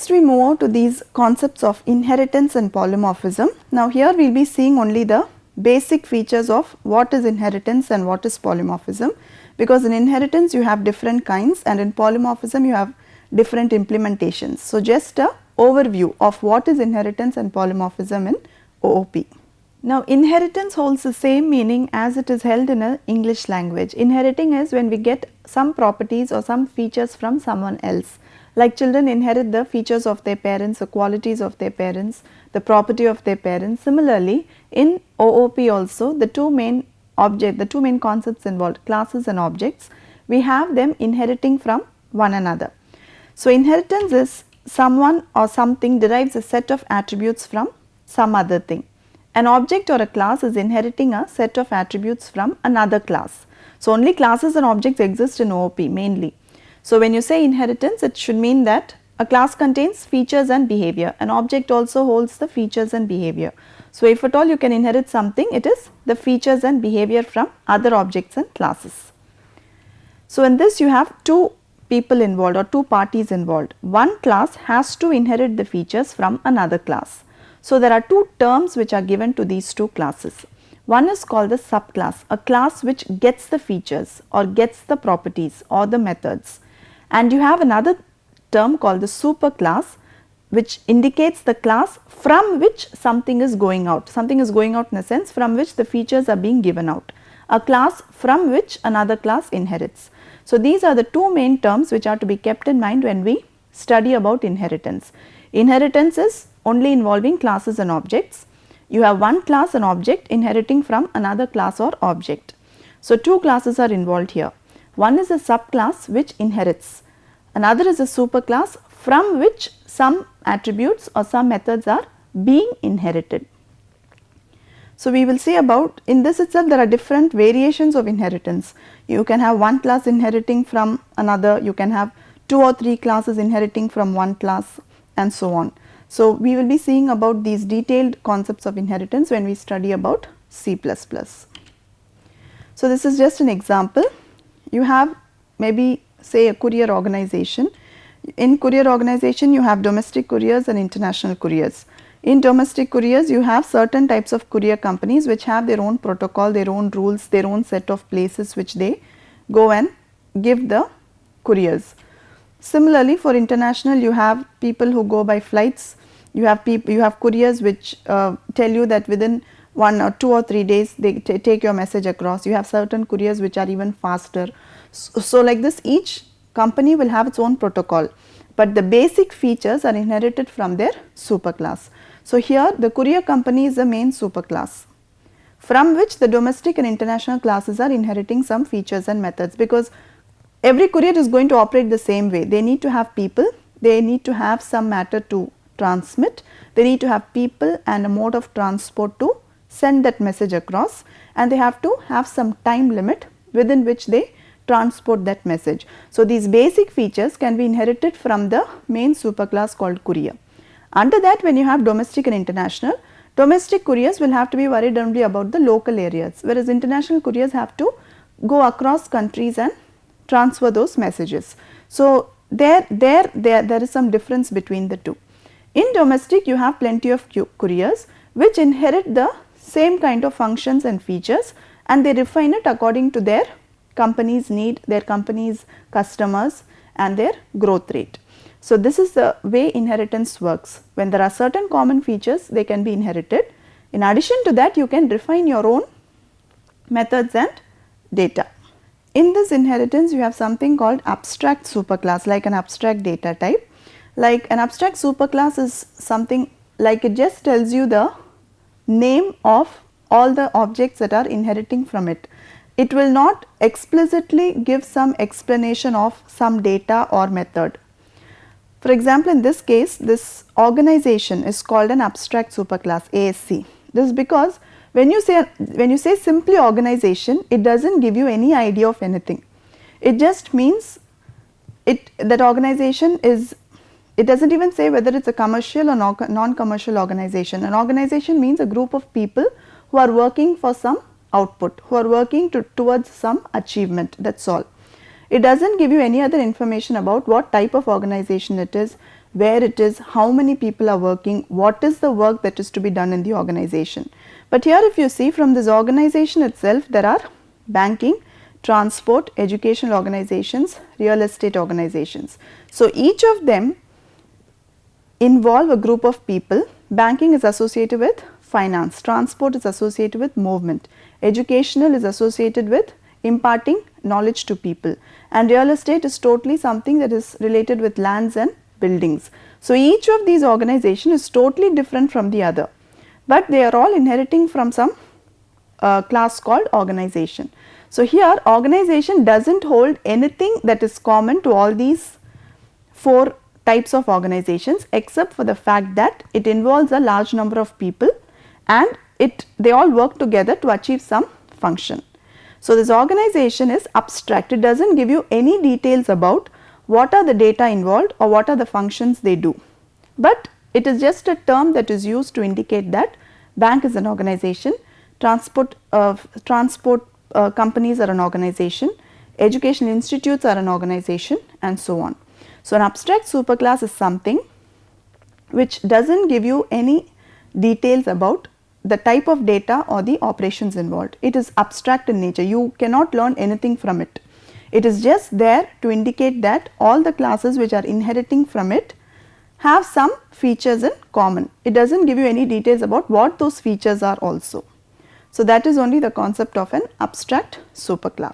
next we move on to these concepts of inheritance and polymorphism. Now here we will be seeing only the basic features of what is inheritance and what is polymorphism, because in inheritance you have different kinds and in polymorphism you have different implementations. So just a overview of what is inheritance and polymorphism in OOP. Now inheritance holds the same meaning as it is held in a English language. Inheriting is when we get some properties or some features from someone else. Like children inherit the features of their parents, the qualities of their parents, the property of their parents. Similarly, in OOP also the two main concepts involved, classes and objects, we have them inheriting from one another. So inheritance is someone or something derives a set of attributes from some other thing. An object or a class is inheriting a set of attributes from another class. So only classes and objects exist in OOP mainly. So when you say inheritance, it should mean that a class contains features and behavior. An object also holds the features and behavior. So if at all you can inherit something, it is the features and behavior from other objects and classes. So in this you have two people involved or two parties involved. One class has to inherit the features from another class. So there are two terms which are given to these two classes. One is called the subclass, a class which gets the features or gets the properties or the methods. And you have another term called the superclass, which indicates the class from which something is going out. Something is going out in a sense from which the features are being given out. A class from which another class inherits. So these are the two main terms which are to be kept in mind when we study about inheritance. Inheritance is only involving classes and objects. You have one class and object inheriting from another class or object. So two classes are involved here. One is a subclass which inherits. Another is a superclass from which some attributes or some methods are being inherited. So we will see about, in this itself there are different variations of inheritance. You can have one class inheriting from another, you can have two or three classes inheriting from one class and so on. So we will be seeing about these detailed concepts of inheritance when we study about C++. So this is just an example. You have maybe say a courier organization. In courier organization you have domestic couriers and international couriers. In domestic couriers you have certain types of courier companies which have their own protocol, their own rules, their own set of places which they go and give the couriers. Similarly for international you have people who go by flights, you have couriers which tell you that within 1 or 2 or 3 days they take your message across. You have certain couriers which are even faster. So like this each company will have its own protocol, but the basic features are inherited from their superclass. So here the courier company is the main superclass from which the domestic and international classes are inheriting some features and methods, because every courier is going to operate the same way. They need to have people, they need to have some matter to transmit, they need to have people and a mode of transport to send that message across, and they have to have some time limit within which they transport that message. So these basic features can be inherited from the main superclass called courier. Under that, when you have domestic and international, domestic couriers will have to be worried only about the local areas, whereas international couriers have to go across countries and transfer those messages. So there is some difference between the two. In domestic you have plenty of couriers which inherit the same kind of functions and features, and they refine it according to their company's need, their company's customers and their growth rate. So this is the way inheritance works. When there are certain common features, they can be inherited. In addition to that, you can refine your own methods and data. In this inheritance you have something called abstract superclass, like an abstract data type. Like an abstract superclass is something like it just tells you the name of all the objects that are inheriting from it. It will not explicitly give some explanation of some data or method. For example, in this case, this organization is called an abstract superclass, ASC. This is because when you say simply organization, it doesn't give you any idea of anything. It just means that organization is, it doesn't even say whether it's a commercial or non-commercial organization. An organization means a group of people who are working for some output, who are working towards some achievement, that's all. It doesn't give you any other information about what type of organization it is, where it is, how many people are working, what is the work that is to be done in the organization. But here if you see, from this organization itself, there are banking, transport, educational organizations, real estate organizations. So each of them involve a group of people. Banking is associated with finance, transport is associated with movement, educational is associated with imparting knowledge to people, and real estate is totally something that is related with lands and buildings. So each of these organizations is totally different from the other, but they are all inheriting from some class called organization. So here organization does not hold anything that is common to all these 4 types of organizations, except for the fact that it involves a large number of people and they all work together to achieve some function. So this organization is abstract, it does not give you any details about what are the data involved or what are the functions they do, but it is just a term that is used to indicate that bank is an organization, transport companies are an organization, educational institutes are an organization, and so on. So an abstract superclass is something which does not give you any details about the type of data or the operations involved. It is abstract in nature, you cannot learn anything from it. It is just there to indicate that all the classes which are inheriting from it have some features in common. It does not give you any details about what those features are also. So that is only the concept of an abstract superclass.